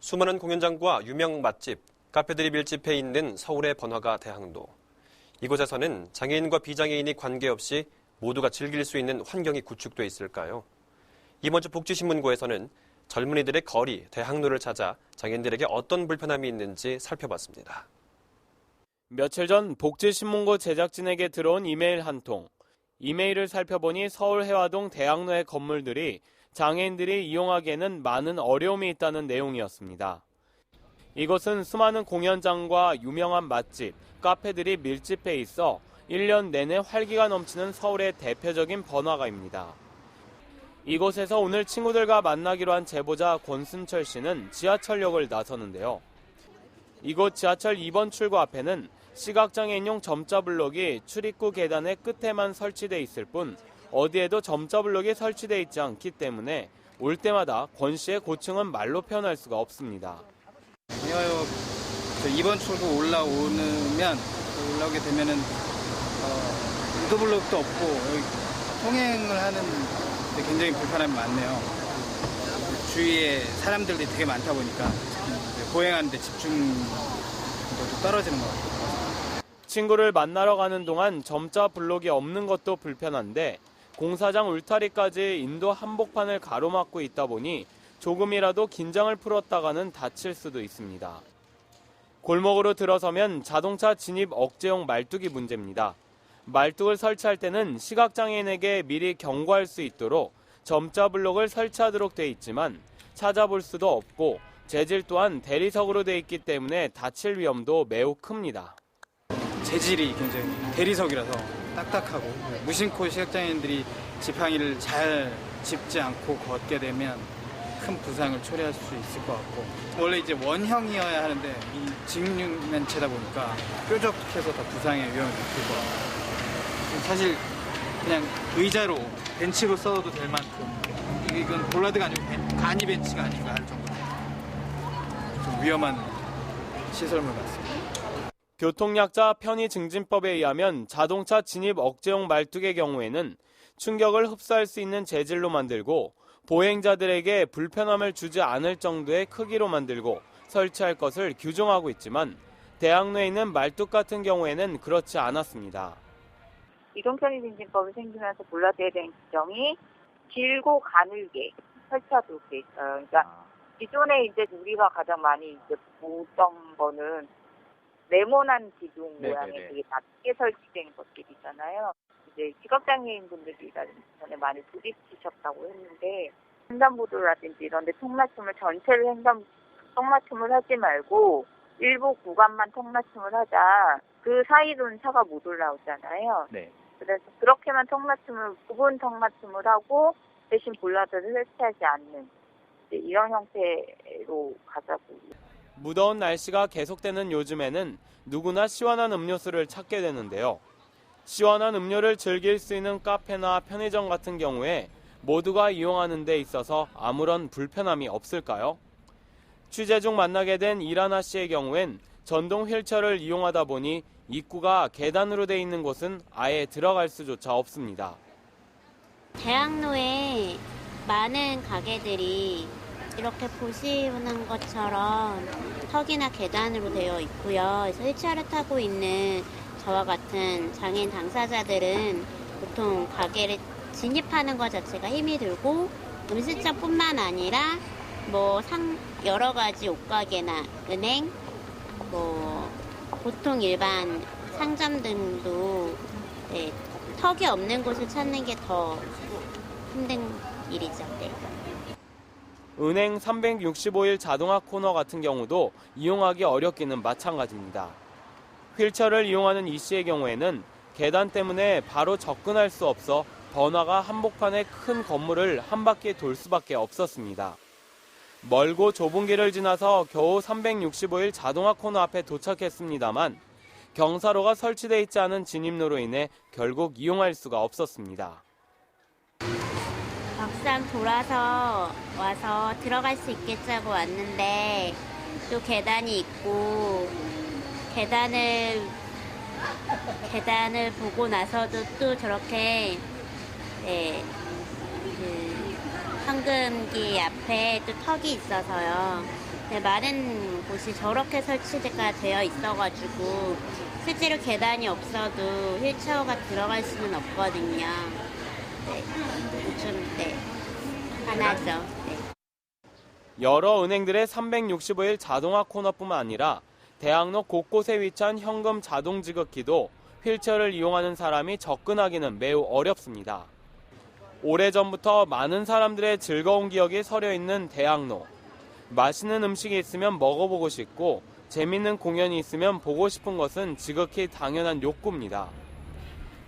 수많은 공연장과 유명 맛집, 카페들이 밀집해 있는 서울의 번화가 대학로. 이곳에서는 장애인과 비장애인이 관계없이 모두가 즐길 수 있는 환경이 구축돼 있을까요? 이번 주 복지신문고에서는 젊은이들의 거리, 대학로를 찾아 장애인들에게 어떤 불편함이 있는지 살펴봤습니다. 며칠 전 복지신문고 제작진에게 들어온 이메일 한 통. 이메일을 살펴보니 서울 해화동 대학로의 건물들이 장애인들이 이용하기에는 많은 어려움이 있다는 내용이었습니다. 이곳은 수많은 공연장과 유명한 맛집, 카페들이 밀집해 있어 1년 내내 활기가 넘치는 서울의 대표적인 번화가입니다. 이곳에서 오늘 친구들과 만나기로 한 제보자 권순철 씨는 지하철역을 나서는데요. 이곳 지하철 2번 출구 앞에는 시각장애인용 점자 블록이 출입구 계단의 끝에만 설치돼 있을 뿐 어디에도 점자 블록이 설치돼 있지 않기 때문에 올 때마다 권 씨의 고충은 말로 표현할 수가 없습니다. 이화역 2번 출구 올라오게 되면은 유도블록도 없고 통행을 하는 데 굉장히 불편함이 많네요. 주위에 사람들이 되게 많다 보니까 보행하는데 집중도도 떨어지는 것 같아요. 친구를 만나러 가는 동안 점자 블록이 없는 것도 불편한데 공사장 울타리까지 인도 한복판을 가로막고 있다 보니 조금이라도 긴장을 풀었다가는 다칠 수도 있습니다. 골목으로 들어서면 자동차 진입 억제용 말뚝이 문제입니다. 말뚝을 설치할 때는 시각장애인에게 미리 경고할 수 있도록 점자 블록을 설치하도록 돼 있지만 찾아볼 수도 없고 재질 또한 대리석으로 돼 있기 때문에 다칠 위험도 매우 큽니다. 재질이 굉장히 대리석이라서 딱딱하고 무심코 시각장애인들이 지팡이를 잘 짚지 않고 걷게 되면 큰 부상을 초래할 수 있을 것 같고 원래 이제 원형이어야 하는데 이 직육면체다 보니까 뾰족해서 더 부상의 위험이 높을 것 같아요. 사실 그냥 의자로 벤치로 써도 될 만큼 이건 볼라드가 아니고 간이 벤치가 아닌가 할 정도로 좀 위험한 시설물 같습니다. 교통약자 편의증진법에 의하면 자동차 진입 억제용 말뚝의 경우에는 충격을 흡수할 수 있는 재질로 만들고 보행자들에게 불편함을 주지 않을 정도의 크기로 만들고 설치할 것을 규정하고 있지만 대학로에 있는 말뚝 같은 경우에는 그렇지 않았습니다. 이동편의증진법이 생기면서 볼라드에 대한 규정이 길고 가늘게 설치하도록 돼 있어요. 그러니까 기존에 이제 우리가 가장 많이 이제 보던 거는 네모난 기둥 모양의 되게 낮게 설치된 것들이잖아요. 이제 시각장애인분들이 전에 많이 부딪히셨다고 했는데 횡단보도라든지 이런 데 통맞춤을 전체를 통맞춤을 하지 말고 일부 구간만 통맞춤을 하자. 그 사이로는 차가 못 올라오잖아요. 네. 그래서 그렇게만 부분 통맞춤을 하고 대신 볼라드를 설치하지 않는 이런 형태로 가자고. 무더운 날씨가 계속되는 요즘에는 누구나 시원한 음료수를 찾게 되는데요. 시원한 음료를 즐길 수 있는 카페나 편의점 같은 경우에 모두가 이용하는 데 있어서 아무런 불편함이 없을까요? 취재 중 만나게 된 이라나 씨의 경우엔 전동 휠체어를 이용하다 보니 입구가 계단으로 돼 있는 곳은 아예 들어갈 수조차 없습니다. 대학로에 많은 가게들이 이렇게 보시는 것처럼 턱이나 계단으로 되어 있고요. 그래서 휠체어를 타고 있는 저와 같은 장애인 당사자들은 보통 가게를 진입하는 것 자체가 힘이 들고 음식점뿐만 아니라 여러 가지 옷가게나 은행, 보통 일반 상점 등도 턱이 없는 곳을 찾는 게 더 힘든 일이죠. 네. 은행 365일 자동화 코너 같은 경우도 이용하기 어렵기는 마찬가지입니다. 휠체어를 이용하는 이 씨의 경우에는 계단 때문에 바로 접근할 수 없어 번화가 한복판의 큰 건물을 한 바퀴 돌 수밖에 없었습니다. 멀고 좁은 길을 지나서 겨우 365일 자동화 코너 앞에 도착했습니다만 경사로가 설치되어 있지 않은 진입로로 인해 결국 이용할 수가 없었습니다. 막상 돌아서 와서 들어갈 수 있겠지 하고 왔는데 또 계단이 있고 계단을 보고 나서도 또 저렇게 그 현금기 앞에 또 턱이 있어서요. 네, 많은 곳이 저렇게 설치가 되어 있어가지고 실제로 계단이 없어도 휠체어가 들어갈 수는 없거든요. 네, 화나죠. 네. 여러 은행들의 365일 자동화 코너뿐만 아니라 대학로 곳곳에 위치한 현금 자동 지급기도 휠체어를 이용하는 사람이 접근하기는 매우 어렵습니다. 오래전부터 많은 사람들의 즐거운 기억이 서려 있는 대학로. 맛있는 음식이 있으면 먹어보고 싶고 재밌는 공연이 있으면 보고 싶은 것은 지극히 당연한 욕구입니다.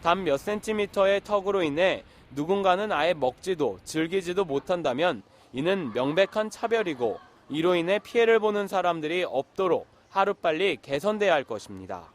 단 몇 센티미터의 턱으로 인해 누군가는 아예 먹지도 즐기지도 못한다면 이는 명백한 차별이고 이로 인해 피해를 보는 사람들이 없도록 하루빨리 개선돼야 할 것입니다.